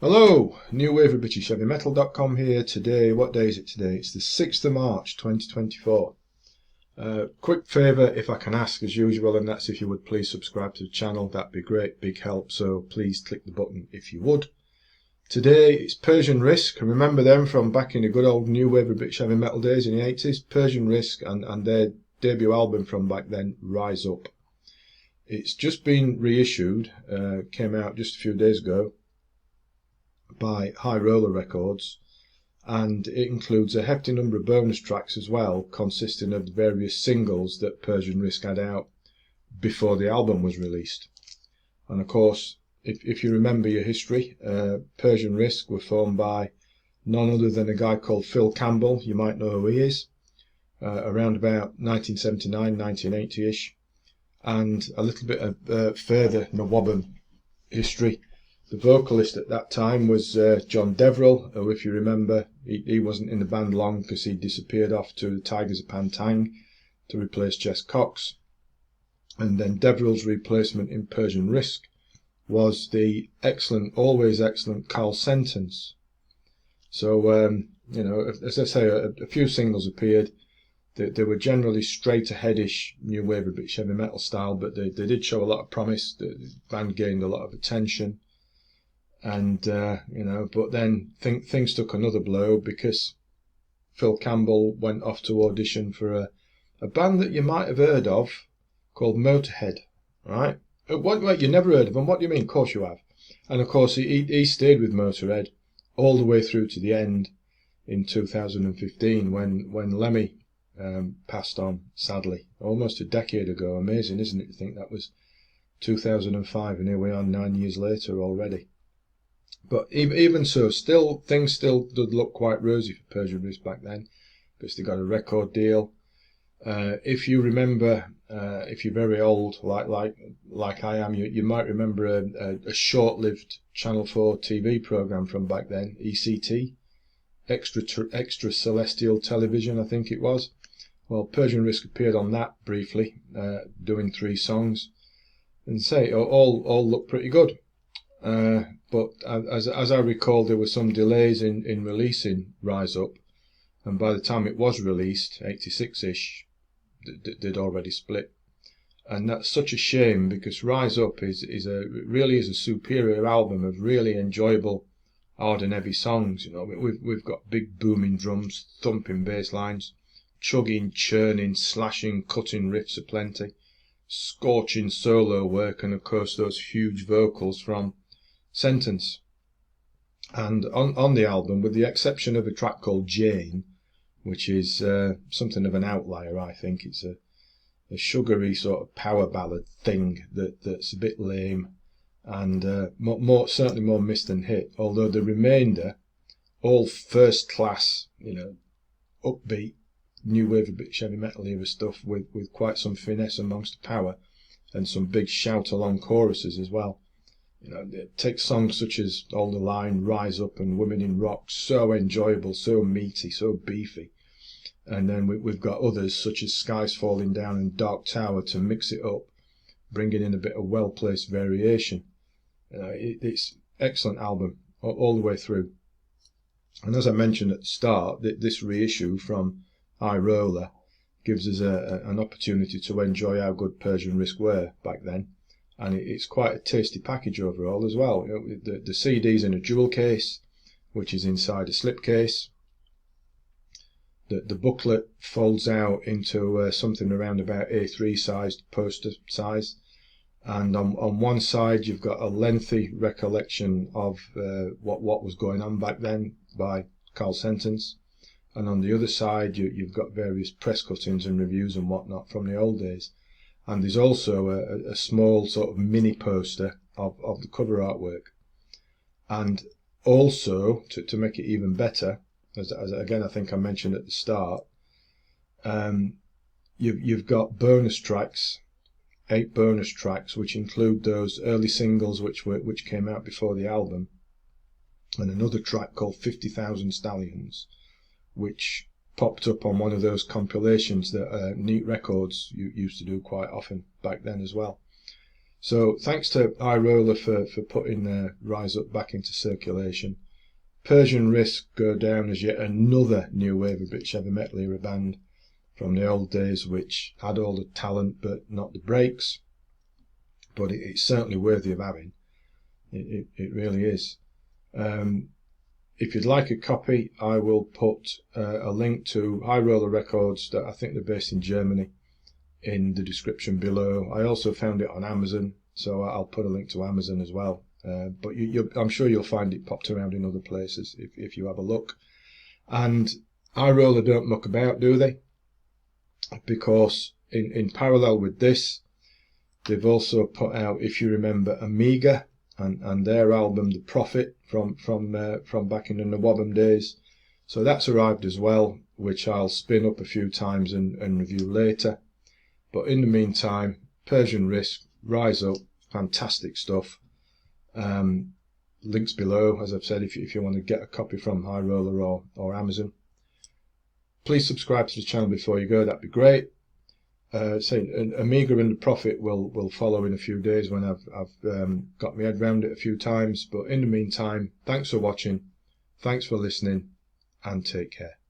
Hello, NWOBHM here today. What day is it today? It's the 6th of March 2024. Quick favour if I can ask as usual, and that's if you would please subscribe to the channel. That'd be great, big help, so please click the button if you would. Today it's Persian Risk. Remember them from back in the good old new wave of British heavy metal days in the 80s? Persian Risk and their debut album from back then, Rise Up. It's just been reissued, came out just a few days ago by High Roller Records, and it includes a hefty number of bonus tracks as well, consisting of the various singles that Persian Risk had out before the album was released. And of course, if you remember your history, Persian Risk were formed by none other than a guy called Phil Campbell. You might know who he is, around about 1979, 1980-ish, and a little bit of further NWOBHM history. The vocalist at that time was John Deverill, who, if you remember, he wasn't in the band long because he disappeared off to the Tigers of Pantang to replace Jess Cox. And then Deverill's replacement in Persian Risk was the excellent, always excellent Carl Sentence. So, as I say, a few singles appeared. They were generally straight ahead-ish new wave of British heavy metal style, but they did show a lot of promise. The band gained a lot of attention. And, but then things took another blow because Phil Campbell went off to audition for a band that you might have heard of called Motorhead, right? What, you never heard of them? What do you mean? Of course you have. And of course he stayed with Motorhead all the way through to the end in 2015 when Lemmy passed on, sadly, almost a decade ago. Amazing, isn't it, to think that was 2005 and here we are 9 years later already. But even so, things still did look quite rosy for Persian Risk back then, because they got a record deal. If you remember, if you're very old, like I am, you might remember a short-lived Channel 4 TV program from back then, ECT, Extra Celestial Television, I think it was. Well, Persian Risk appeared on that briefly, doing 3 songs, and say all looked pretty good. But as I recall, there were some delays in releasing Rise Up, and by the time it was released, 86-ish, they'd already split. And that's such a shame, because Rise Up really is a superior album of really enjoyable hard and heavy songs. You know, we've got big booming drums, thumping bass lines, chugging, churning, slashing, cutting riffs aplenty, scorching solo work, and of course those huge vocals from Sentence. And on the album, with the exception of a track called Jane, which is something of an outlier, I think. It's a sugary sort of power ballad thing that's a bit lame and certainly more missed than hit, although the remainder, all first class, upbeat new wave of British heavy metal era stuff with quite some finesse amongst the power and some big shout along choruses as well. Take songs such as All the Line, Rise Up, and Women in Rock, so enjoyable, so meaty, so beefy. And then we've got others such as Skies Falling Down and Dark Tower to mix it up, bringing in a bit of well-placed variation. It's excellent album all the way through. And as I mentioned at the start, this reissue from High Roller gives us an opportunity to enjoy how good Persian Risk were back then. And it's quite a tasty package overall as well. The CD's in a jewel case, which is inside a slipcase. The booklet folds out into something around about A3 sized poster size. And on one side you've got a lengthy recollection of what was going on back then by Carl Sentence. And on the other side you've got various press cuttings and reviews and whatnot from the old days. And there's also a small sort of mini poster of the cover artwork. And also, to make it even better, as again I think I mentioned at the start, you've got bonus tracks, 8 bonus tracks, which include those early singles which came out before the album, and another track called 50,000 Stallions, which popped up on one of those compilations that Neat Records used to do quite often back then as well. So thanks to iRoller for putting Rise Up back into circulation. Persian Risk go down as yet another new wave of British heavy metal era band from the old days, which had all the talent but not the breaks. But it's certainly worthy of having. It really is. If you'd like a copy, I will put a link to iRoller Records, that I think they're based in Germany, in the description below. I also found it on Amazon, so I'll put a link to Amazon as well. But I'm sure you'll find it popped around in other places if you have a look. And iRoller don't muck about, do they? Because in parallel with this, they've also put out, if you remember, Amiga and their album The Prophet from back in the NWOBHM days. So that's arrived as well, which I'll spin up a few times and review later. But in the meantime, Persian Risk, Rise Up, fantastic stuff. Links below, as I've said, if you want to get a copy from iRoller or Amazon. Please subscribe to the channel before you go, that'd be great. Amiga and the Prophet will follow in a few days when I've got my head around it a few times. But in the meantime, thanks for watching, thanks for listening, and take care.